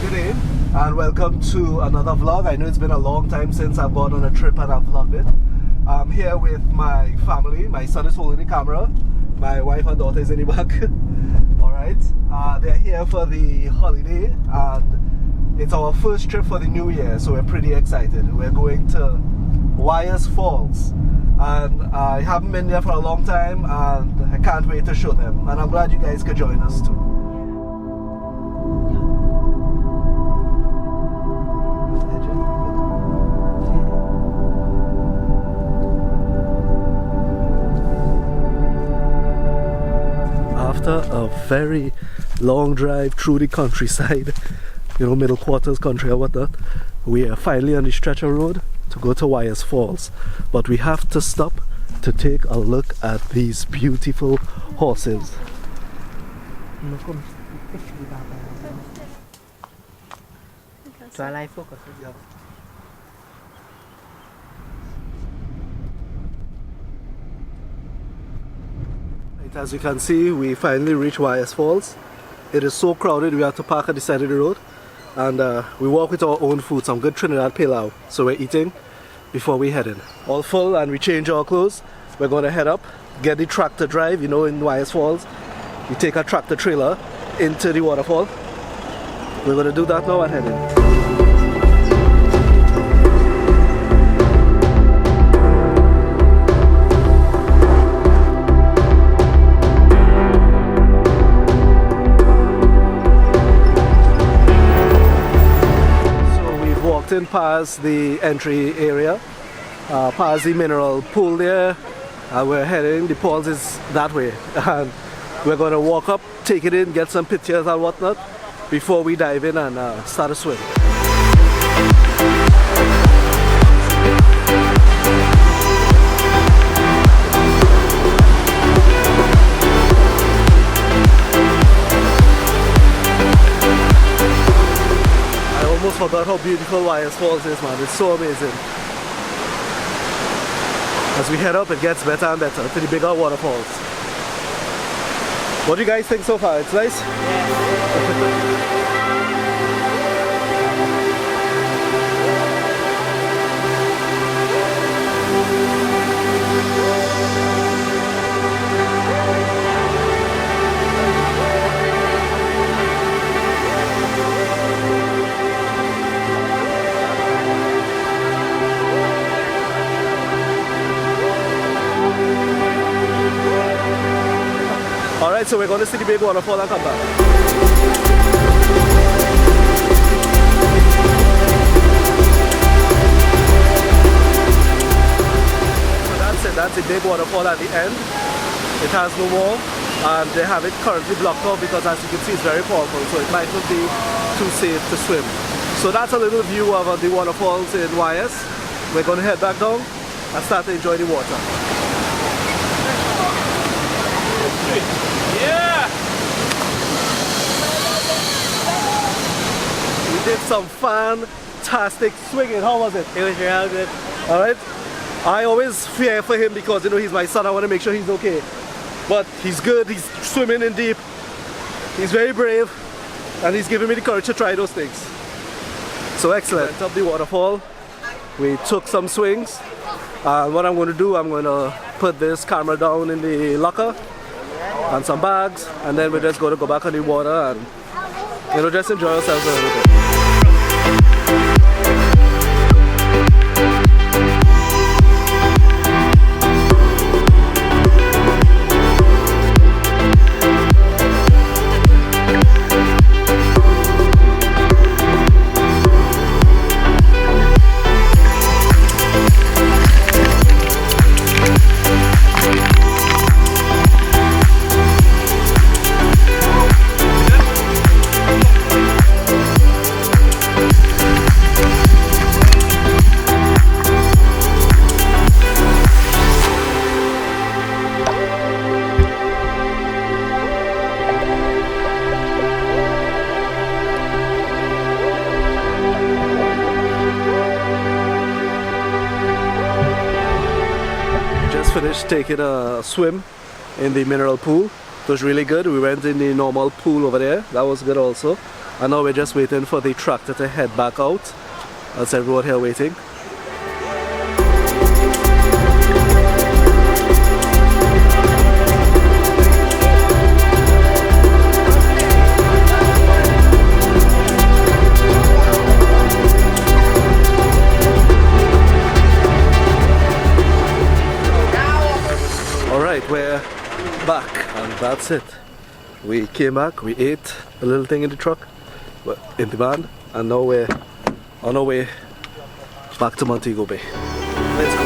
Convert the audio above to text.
Good day and welcome to another vlog. I know it's been a long time since I've gone on a trip and I've vlogged it. I'm here with my family. My son is holding the camera. My wife and daughter is in the back. Alright, they're here for the holiday and it's our first trip for the new year, so we're pretty excited. We're going to Waterfalls and I haven't been there for a long time and I can't wait to show them, and I'm glad you guys could join us too. After a very long drive through the countryside, you know, middle quarters country or whatnot, we are finally on the stretch of road to go to Waterfalls. But we have to stop to take a look at these beautiful horses. As you can see, we finally reached Waterfalls. It is so crowded we have to park at the side of the road, and we walk with our own food, some good Trinidad pilau. So we're eating before we head in. All full and we change our clothes. We're going to head up, get the tractor drive. You know, in Waterfalls you take a tractor trailer into the waterfall. We're going to do that now and head in. In past the entry area, past the mineral pool there, and we're heading, the falls is that way, and we're going to walk up, take it in, get some pictures and whatnot before we dive in and start a swim. I almost forgot how beautiful Waterfalls is, man. It's so amazing. As we head up, it gets better and better to the bigger waterfalls. What do you guys think so far? It's nice? Yeah. Alright, so we're going to see the big waterfall and come back. So that's it, that's the big waterfall at the end. It has no more, and they have it currently blocked off because, as you can see, it's very powerful, so it might not be too safe to swim. So that's a little view of the waterfalls in Wyas. We're going to head back down and start to enjoy the water. Yeah! We did some fantastic swinging. How was it? It was real good. Alright. I always fear for him because, you know, he's my son. I want to make sure he's okay. But he's good. He's swimming in deep. He's very brave. And he's giving me the courage to try those things. So excellent. We went up the waterfall. We took some swings. And what I'm going to do, I'm going to put this camera down in the locker and some bags, and then we're just going to go back on the water and, you know, just enjoy ourselves a little bit. Finished taking a swim in the mineral pool. It was really good. We went in the normal pool over there. That was good also. And now we're just waiting for the tractor to head back out. That's everyone here waiting. Alright, we're back and that's it. We came back, we ate a little thing in the truck, in the van, and now we're on our way back to Montego Bay. Let's go.